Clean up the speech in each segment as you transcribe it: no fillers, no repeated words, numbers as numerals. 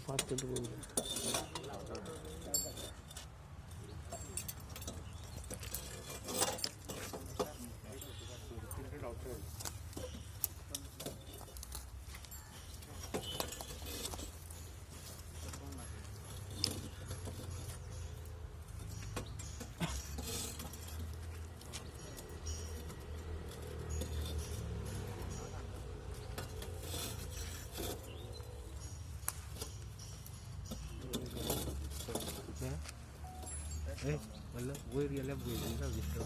Fast मतलब वही real है वही का विस्तार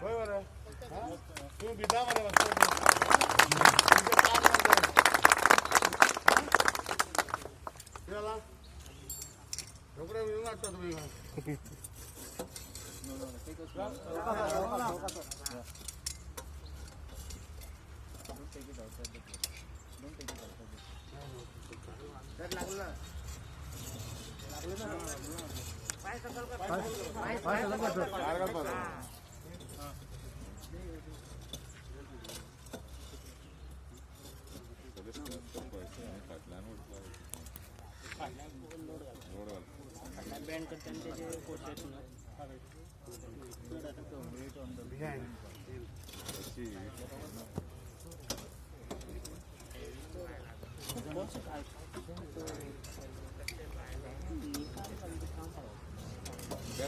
वही वाला हां तू बिदा वाला बस याला रोकडे येऊन आता तुम्ही बँड करताना त्याचे फोटो आहेत ना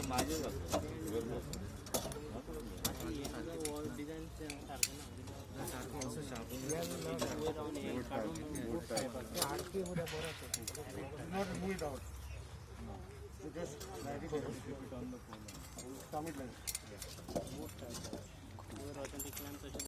माझे वॉल डिझाईन सारखं not move it out. So just let it on the pole. Come it like. Authentic lamp